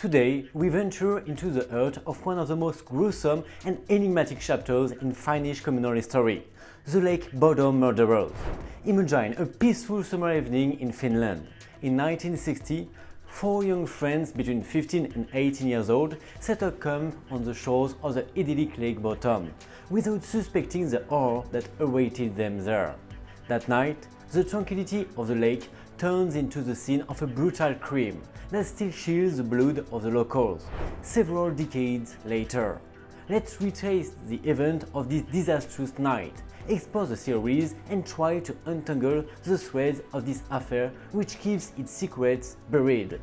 Today, we venture into the heart of one of the most gruesome and enigmatic chapters in Finnish communal history, the Lake Bodom murderers. Imagine a peaceful summer evening in Finland. In 1960, four young friends between 15 and 18 years old set up camp on the shores of the idyllic Lake Bodom, without suspecting the horror that awaited them there. That night, the tranquility of the lake turns into the scene of a brutal crime that still chills the blood of the locals. Several decades later, let's retrace the event of this disastrous night, explore the theories and try to untangle the threads of this affair which keeps its secrets buried.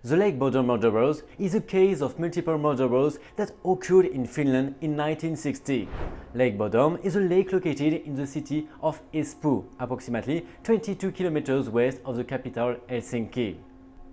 The Lake Bodom murderers is a case of multiple murderers that occurred in Finland in 1960. Lake Bodom is a lake located in the city of Espoo, approximately 22 kilometers west of the capital Helsinki.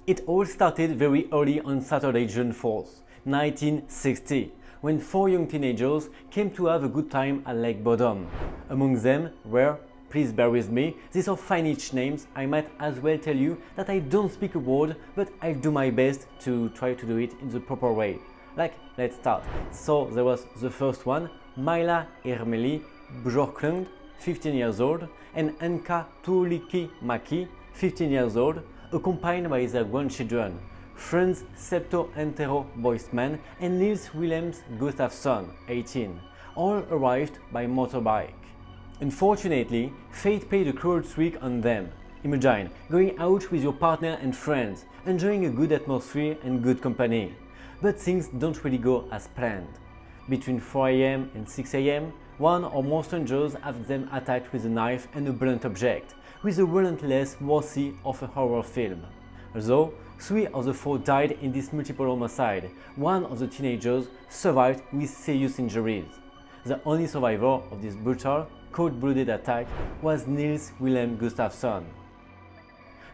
It all started very early on Saturday, June 4th, 1960, when four young teenagers came to have a good time at Lake Bodom. Among them were, please bear with me, these are Finnish names. I might as well tell you that I don't speak a word, but I'll do my best to try to do it in the proper way. Let's start. So there was the first one, Maila Ermeli Bjorklund, 15 years old, and Anka Tuulikki-Maki, 15 years old, accompanied by their grandchildren, Franz Septo Antero Boisman and Nils Willems Gustafsson, 18, all arrived by motorbike. Unfortunately, fate played a cruel trick on them. Imagine going out with your partner and friends, enjoying a good atmosphere and good company. But things don't really go as planned. Between 4 a.m. and 6 a.m., one or more strangers have them attacked with a knife and a blunt object, with a relentless worthy of a horror film. Although 3 of the 4 died in this multiple homicide, one of the teenagers survived with serious injuries. The only survivor of this brutal, cold-blooded attack was Nils Willem Gustafsson.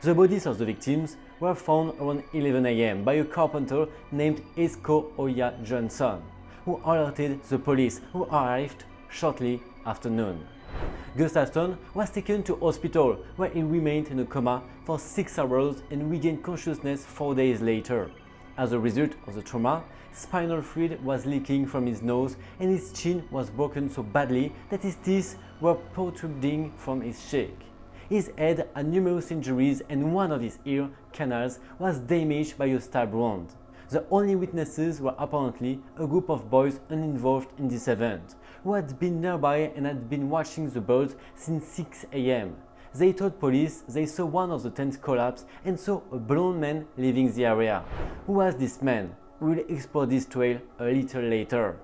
The bodies of the victims were found around 11 a.m. by a carpenter named Esko Oya Johnson, who alerted the police, who arrived shortly after noon. Gustafsson was taken to hospital, where he remained in a coma for 6 hours and regained consciousness 4 days later. As a result of the trauma, spinal fluid was leaking from his nose and his chin was broken so badly that his teeth were protruding from his cheek. His head had numerous injuries and one of his ear canals was damaged by a stab wound. The only witnesses were apparently a group of boys uninvolved in this event, who had been nearby and had been watching the birds since 6 a.m. They told police they saw one of the tents collapse and saw a blond man leaving the area. Who was this man? We will explore this trail a little later.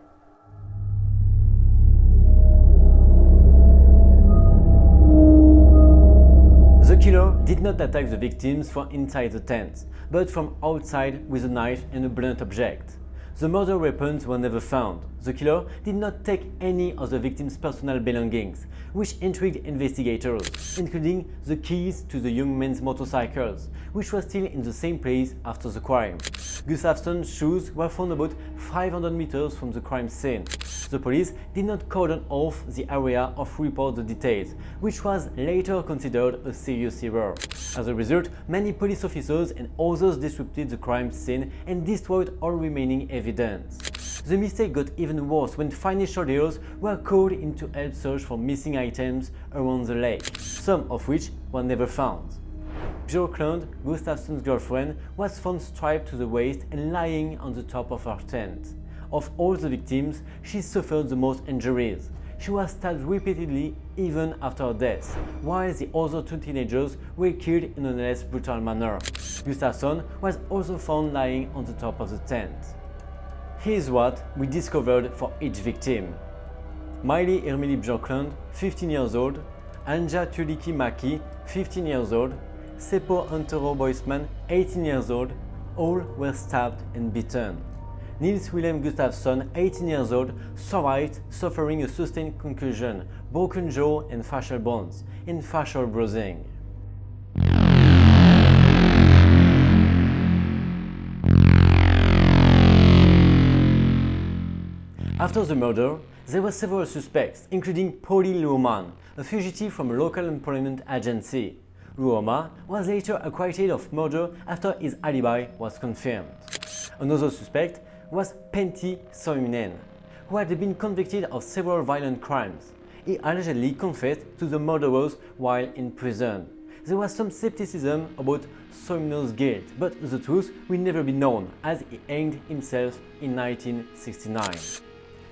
The killer did not attack the victims from inside the tent, but from outside with a knife and a blunt object. The murder weapons were never found. The killer did not take any of the victims' personal belongings, which intrigued investigators, including the keys to the young men's motorcycles, which were still in the same place after the crime. Gustafsson's shoes were found about 500 meters from the crime scene. The police did not cordon off the area or report the details, which was later considered a serious error. As a result, many police officers and others disrupted the crime scene and destroyed all remaining evidence. The mistake got even worse when Finnish soldiers were called in to help search for missing items around the lake, some of which were never found. Bjorklund, Gustafsson's girlfriend, was found strapped to the waist and lying on the top of her tent. Of all the victims, she suffered the most injuries. She was stabbed repeatedly even after her death, while the other 2 teenagers were killed in a less brutal manner. Gustafsson was also found lying on the top of the tent. Here's what we discovered for each victim. Maila Ermeli Bjorklund, 15 years old, Anja Tuulikki-Maki, 15 years old, Seppo Antero Boisman, 18 years old, all were stabbed and beaten. Nils Wilhelm Gustafsson, 18 years old, survived, suffering a sustained concussion, broken jaw and facial bones, and facial bruising. After the murder, there were several suspects, including Polly Luhrmann, a fugitive from a local employment agency. Luhrmann was later acquitted of murder after his alibi was confirmed. Another suspect was Pentti Suominen, who had been convicted of several violent crimes. He allegedly confessed to the murderers while in prison. There was some skepticism about Suominen's guilt, but the truth will never be known, as he hanged himself in 1969.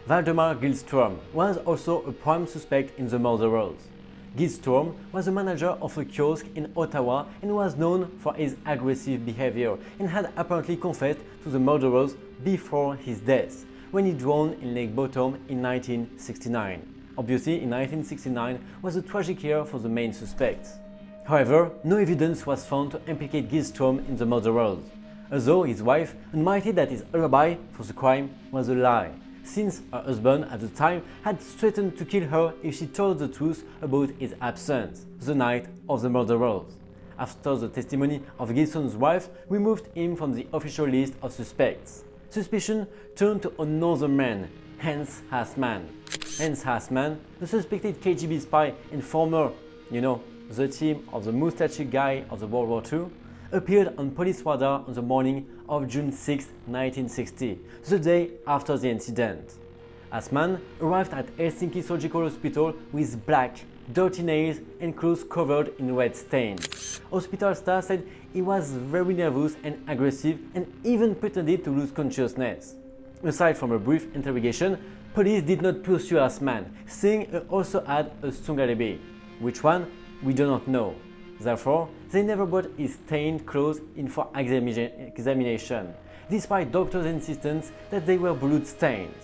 Valdemar Gillström was also a prime suspect in the murderers. Gillström was a manager of a kiosk in Ottawa and was known for his aggressive behavior and had apparently confessed to the murderers before his death, when he drowned in Lake Bodom in 1969. Obviously, in 1969 was a tragic year for the main suspects. However, no evidence was found to implicate Gillström in the murderers, although his wife admitted that his alibi for the crime was a lie, since her husband at the time had threatened to kill her if she told the truth about his absence the night of the murderers. After the testimony of Gillström's wife, we removed him from the official list of suspects. Suspicion turned to another man, Hans Hassmann. Hans Hassmann, the suspected KGB spy and former, the team of the mustached guy of the World War II, appeared on police radar on the morning of June 6, 1960, the day after the incident. Hassmann arrived at Helsinki Surgical Hospital with black, dirty nails and clothes covered in red stains. Hospital staff said he was very nervous and aggressive and even pretended to lose consciousness. Aside from a brief interrogation, police did not pursue Hassmann, saying he also had a strong alibi. Which one? We do not know. Therefore, they never brought his stained clothes in for examination, despite doctors' insistence that they were blood stains.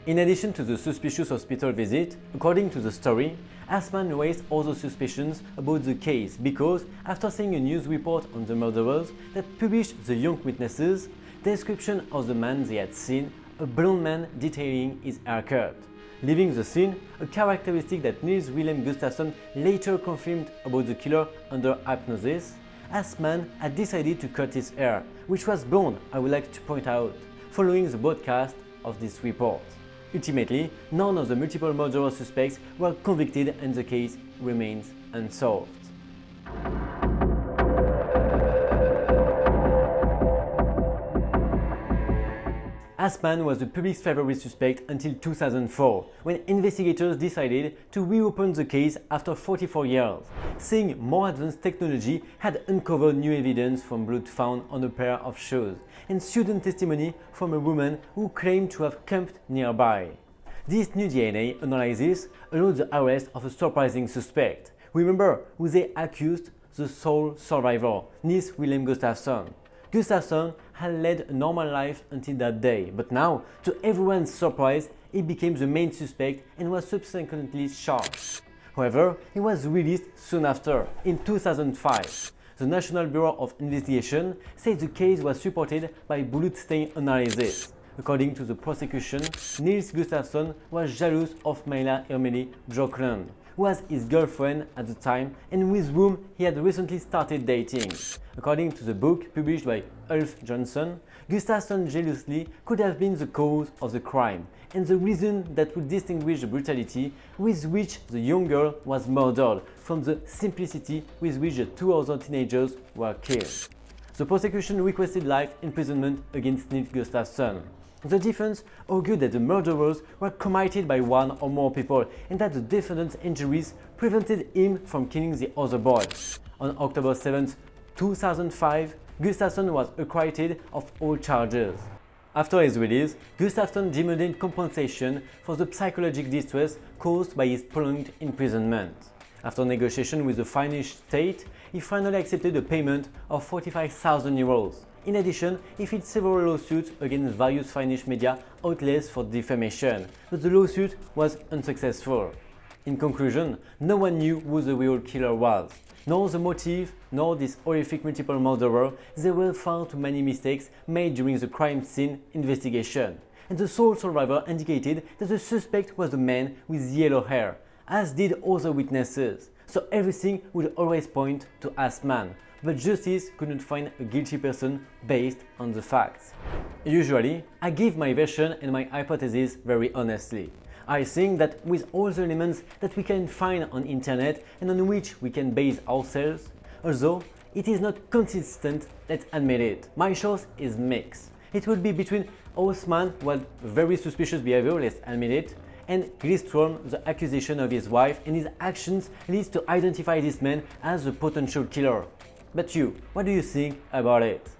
In addition to the suspicious hospital visit, according to the story, Hassmann raised other suspicions about the case because, after seeing a news report on the murderers that published the young witnesses' description of the man they had seen, a blond man detailing his haircut. Leaving the scene, a characteristic that Nils Wilhelm Gustafsson later confirmed about the killer under hypnosis, Hassmann had decided to cut his hair, which was blonde, I would like to point out, following the broadcast of this report. Ultimately, none of the multiple murderer suspects were convicted and the case remains unsolved. Hassmann was the public's favorite suspect until 2004, when investigators decided to reopen the case after 44 years, saying more advanced technology had uncovered new evidence from blood found on a pair of shoes, and student testimony from a woman who claimed to have camped nearby. This new DNA analysis allowed the arrest of a surprising suspect. Remember who they accused? The sole survivor, Nils Wilhelm Gustafsson. Gustafsson had led a normal life until that day, but now, to everyone's surprise, he became the main suspect and was subsequently charged. However, he was released soon after, in 2005. The National Bureau of Investigation said the case was supported by blood stain analysis. According to the prosecution, Nils Gustafsson was jealous of Maila Irmeli Björklund, who was his girlfriend at the time and with whom he had recently started dating. According to the book published by Ulf Johnson, Gustafsson's jealousy could have been the cause of the crime and the reason that would distinguish the brutality with which the young girl was murdered from the simplicity with which the two other teenagers were killed. The prosecution requested life imprisonment against Nils Gustafsson. The defense argued that the murderers were committed by one or more people and that the defendant's injuries prevented him from killing the other boy. On October 7, 2005, Gustafsson was acquitted of all charges. After his release, Gustafsson demanded compensation for the psychological distress caused by his prolonged imprisonment. After negotiation with the Finnish state, he finally accepted a payment of 45,000 euros. In addition, he filed several lawsuits against various Finnish media outlets for defamation, but the lawsuit was unsuccessful. In conclusion, no one knew who the real killer was. Nor the motive, nor this horrific multiple murderer. There were far too many mistakes made during the crime scene investigation. And the sole survivor indicated that the suspect was a man with yellow hair, as did other witnesses. So everything would always point to Assman, but justice couldn't find a guilty person based on the facts. Usually, I give my version and my hypothesis very honestly. I think that with all the elements that we can find on internet and on which we can base ourselves, although it is not consistent, let's admit it, my choice is mixed. It will be between Assman, who had very suspicious behavior, let's admit it, and Gliström, the accusation of his wife and his actions leads to identify this man as a potential killer. But you, what do you think about it?